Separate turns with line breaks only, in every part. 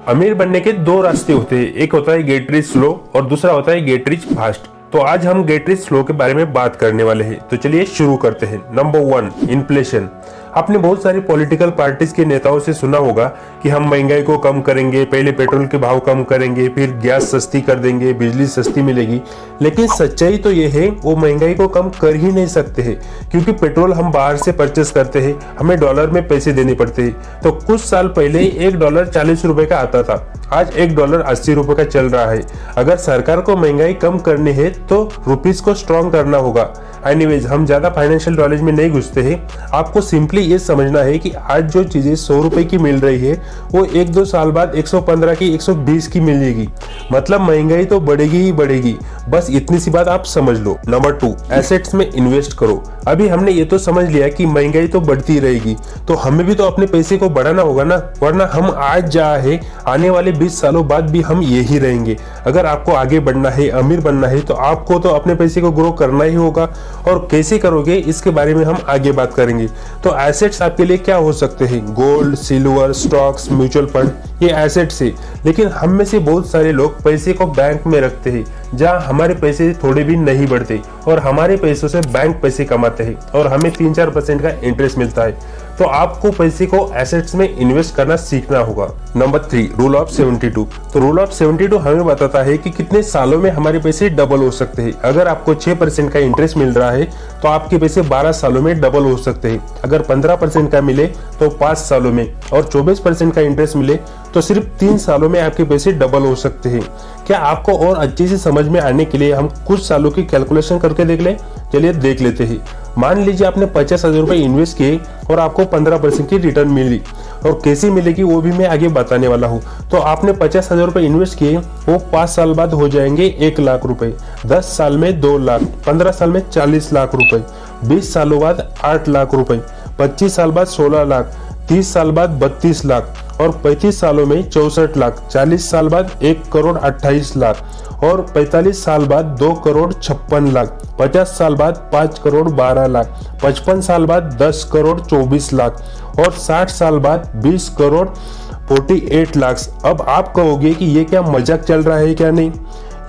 अमीर बनने के दो रास्ते होते हैं, एक होता है गेट रिच स्लो और दूसरा होता है गेट रिच फास्ट। तो आज हम गेट रिच स्लो के बारे में बात करने वाले हैं। तो चलिए शुरू करते हैं। Number 1, inflation. आपने बहुत सारी पॉलिटिकल पार्टीज के नेताओं से सुना होगा कि हम महंगाई को कम करेंगे, पहले पेट्रोल के भाव कम करेंगे, फिर गैस सस्ती कर देंगे, बिजली सस्ती मिलेगी। लेकिन सच्चाई तो ये है वो महंगाई को कम कर ही नहीं सकते हैं, क्योंकि पेट्रोल हम बाहर से परचेस करते हैं, हमें डॉलर में पैसे देने पड़ते हैं। तो कुछ साल पहले $1 40 रुपए का आता था, आज $1 80 रुपए का चल रहा है। अगर सरकार को महंगाई कम करनी है तो रुपीस को स्ट्रॉन्ग करना होगा। एनीवेज, हम ज्यादा फाइनेंशियल नॉलेज में नहीं घुसते हैं। आपको सिंपली ये समझना है कि आज जो चीजें 100 रुपए की मिल रही है वो 1-2 साल बाद 115 की 120 की मिलेगी। मतलब महंगाई तो बढ़ेगी ही बढ़ेगी। बस इतनी सी बात आप समझ लो। नंबर 2, एसेट्स में इन्वेस्ट करो। अभी हमने ये तो समझ लिया कि महंगाई तो बढ़ती रहेगी, तो हमें भी तो अपने पैसे को बढ़ाना होगा ना, वरना हम आज जहाँ है आने वाले 20 सालों बाद भी हम यही रहेंगे। अगर आपको आगे बढ़ना है, अमीर बनना है, तो आपको तो अपने पैसे को ग्रो करना ही होगा। और कैसे करोगे इसके बारे में हम आगे बात करेंगे। तो एसेट्स आपके लिए क्या हो सकते हैं? Gold, silver, stocks, mutual fund, ये एसेट्स है। लेकिन हम में से बहुत सारे लोग पैसे को बैंक में रखते हैं, जहां हमारे पैसे थोड़े भी नहीं बढ़ते और हमारे पैसों से बैंक पैसे कमाते हैं और हमें 3-4% का इंटरेस्ट मिलता है। तो आपको पैसे को एसेट्स में इन्वेस्ट करना सीखना होगा। Number 3, rule of 72। तो रूल ऑफ 72 हमें बताता है कि कितने सालों में हमारे पैसे डबल हो सकते हैं। अगर आपको 6% का इंटरेस्ट मिल रहा है तो आपके पैसे 12 सालों में डबल हो सकते हैं। अगर 15% का मिले तो 5 सालों में, और 24% का इंटरेस्ट मिले तो सिर्फ 3 सालों में आपके पैसे डबल हो सकते हैं। क्या आपको और अच्छे से समझ में आने के लिए हम कुछ सालों की कैलकुलेशन करके देख ले? चलिए देख लेते हैं। मान लीजिए आपने 50,000 रुपए इन्वेस्ट किए और आपको 15% की रिटर्न मिली, और कैसे मिलेगी वो भी मैं आगे बताने वाला हूँ। तो आपने 50,000 रुपए इन्वेस्ट किए, वो 5 साल बाद हो जाएंगे 1 लाख रुपए, 10 साल में 2 लाख, 15 साल में 40 लाख रुपए, 20 सालों बाद 8 लाख रुपए, 25 साल बाद 16 लाख, 30 साल बाद 32 लाख, और 35 सालों में 64 लाख, 40 साल बाद 1 करोड़ 28 लाख, और 45 साल बाद 2 करोड़ 56 लाख, 50 साल बाद 5 करोड़ 12 लाख, 55 साल बाद 10 करोड़ 24 लाख, और 60 साल बाद 20 करोड़ 48 लाख। अब आप कहोगे कि ये क्या मजाक चल रहा है क्या? नहीं,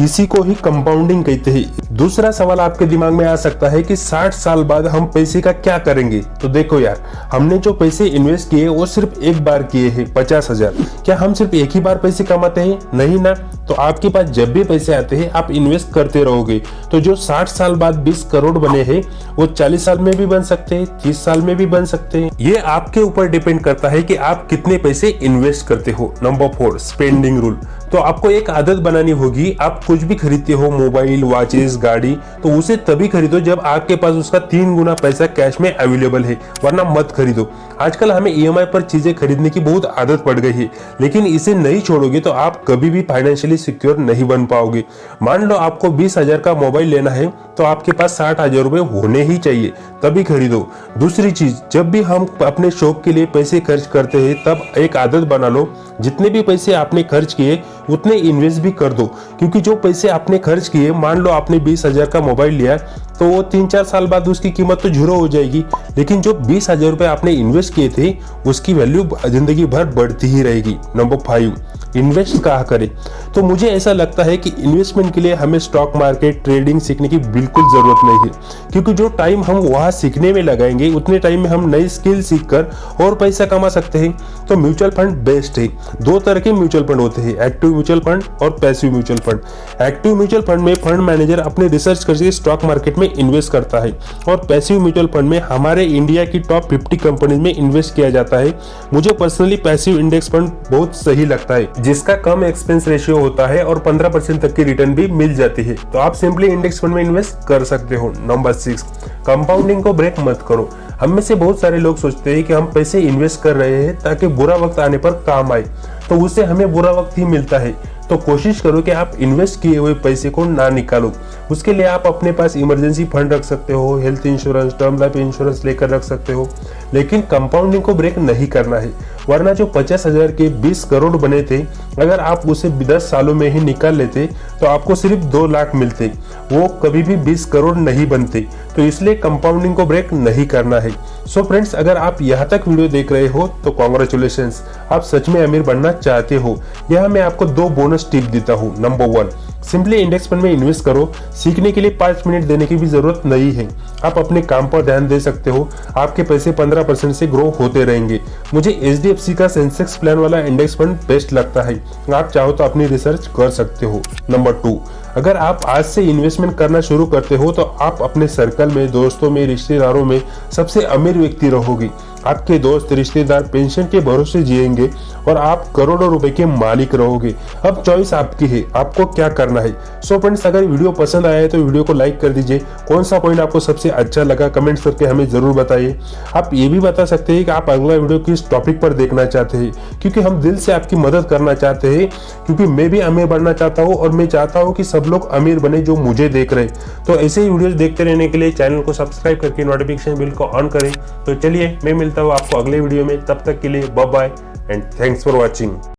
इसी को ही कंपाउंडिंग कहते हैं। दूसरा सवाल आपके दिमाग में आ सकता है कि 60 साल बाद हम पैसे का क्या करेंगे? तो देखो यार, हमने जो पैसे इन्वेस्ट किए वो सिर्फ एक बार किए हैं, 50,000। क्या हम सिर्फ एक ही बार पैसे कमाते हैं? नहीं ना। तो आपके पास जब भी पैसे आते हैं आप इन्वेस्ट करते रहोगे। तो जो 60 साल बाद 20 करोड़ बने हैं वो 40 साल में भी बन सकते हैं, 30 साल में भी बन सकते हैं। ये आपके ऊपर डिपेंड करता है कि आप कितने पैसे इन्वेस्ट करते हो। Number 4, spending rule. तो आपको एक आदत बनानी होगी। आप कुछ भी खरीदते हो, मोबाइल, वॉचेस, गाड़ी, तो उसे तभी खरीदो जब आपके पास उसका 3 गुना पैसा कैश में अवेलेबल है, वरना मत खरीदो। आजकल हमें EMI पर चीजें खरीदने की बहुत आदत पड़ गई है, लेकिन इसे नहीं छोड़ोगे तो आप कभी भी फाइनेंशियली सिक्योर नहीं बन पाओगे। मान लो आपको 20,000 का मोबाइल लेना है तो आपके पास 60,000 रुपए होने ही चाहिए, तभी खरीदो। दूसरी चीज, जब भी हम अपने शौक के लिए पैसे खर्च करते हैं तब एक आदत बना लो, जितने भी पैसे आपने खर्च किए उतने इन्वेस्ट भी कर दो। क्योंकि जो पैसे आपने खर्च किए, मान लो आपने 20,000 का मोबाइल लिया तो वो 3-4 साल बाद उसकी कीमत तो जीरो हो जाएगी, लेकिन जो 20,000 रुपए आपने इन्वेस्ट किए थे उसकी वैल्यू जिंदगी भर बढ़ती ही रहेगी। नंबर 5, इन्वेस्ट कहाँ करें? तो मुझे ऐसा लगता है कि इन्वेस्टमेंट के लिए हमें स्टॉक मार्केट, ट्रेडिंग सीखने की बिल्कुल जरूरत नहीं है, क्योंकि जो टाइम हम वहां सीखने में लगाएंगे उतने टाइम में हम नई स्किल सीखकर और पैसा कमा सकते हैं। तो म्यूचुअल फंड बेस्ट है। 2 तरह के म्यूचुअल फंड होते हैं, एक्टिव म्यूचुअल फंड और passive mutual fund. Active mutual fund में फंड मैनेजर अपने रिसर्च करके स्टॉक मार्केट में इन्वेस्ट करता है, और पैसिव म्यूचुअल फंड में हमारे इंडिया की टॉप 50 कंपनीज में इन्वेस्ट किया जाता है। मुझे पर्सनली पैसिव इंडेक्स फंड बहुत सही लगता है, जिसका कम एक्सपेंस रेशियो होता है और 15% तक की रिटर्न भी मिल जाती है। तो आप सिंपली इंडेक्स फंड में इन्वेस्ट कर सकते हो। नंबर 6, कंपाउंडिंग को ब्रेक मत करो। हम में से बहुत सारे लोग सोचते हैं कि हम पैसे इन्वेस्ट कर रहे हैं ताकि बुरा वक्त आने पर काम आए, तो उससे हमें बुरा वक्त ही मिलता है। तो कोशिश करो कि आप इन्वेस्ट किए हुए पैसे को ना निकालो। उसके लिए आप अपने पास इमरजेंसी फंड रख सकते हो, health insurance, term life insurance लेकर रख सकते हो, लेकिन कंपाउंडिंग को ब्रेक नहीं करना है। वरना जो 50,000 के 20 करोड़ बने थे, अगर आप उसे 10 सालों में ही निकाल लेते तो आपको सिर्फ 2 लाख मिलते, वो कभी भी 20 करोड़ नहीं बनते। तो इसलिए कंपाउंडिंग को ब्रेक नहीं करना है। सो फ्रेंड्स, अगर आप यहाँ तक वीडियो देख रहे हो तो कॉन्ग्रेचुलेशंस, आप सच में अमीर बनना चाहते हो। यहाँ मैं आपको 2 बोनस टिप देता हूँ। नंबर 1, सिंपली इंडेक्स फंड में इन्वेस्ट करो। सीखने के लिए 5 मिनट देने की भी जरूरत नहीं है, आप अपने काम पर ध्यान दे सकते हो। आपके पैसे 15% से ग्रो होते रहेंगे। मुझे HDFC का सेंसेक्स प्लान वाला इंडेक्स फंड बेस्ट लगता है, आप चाहो तो अपनी रिसर्च कर सकते हो। नंबर 2, अगर आप आज से इन्वेस्टमेंट करना शुरू करते हो तो आप अपने सर्कल में, दोस्तों में, रिश्तेदारों में सबसे अमीर व्यक्ति रहोगे। आपके दोस्त रिश्तेदार पेंशन के भरोसे जिएंगे और आप करोड़ों रुपए के मालिक रहोगे। अब चॉइस आपकी है, आपको क्या करना है। सो फ्रेंड्स, अगर वीडियो पसंद आया है तो वीडियो को लाइक कर दीजिए। कौन सा पॉइंट आपको सबसे अच्छा लगा कमेंट्स करके हमें जरूर बताइए। आप ये भी बता सकते हैं कि आप अगला वीडियो किस टॉपिक पर देखना चाहते हैं, क्योंकि हम दिल से आपकी मदद करना चाहते हैं। क्योंकि मैं भी अमीर बनना चाहता हूँ और मैं चाहता हूँ कि सब लोग अमीर बने जो मुझे देख रहे हैं। तो ऐसे ही वीडियोस देखते रहने के लिए चैनल को सब्सक्राइब करके नोटिफिकेशन बिल को ऑन करें। तो चलिए, मैं मिलता हूँ आपको अगले वीडियो में। तब तक के लिए bye bye and thanks for watching.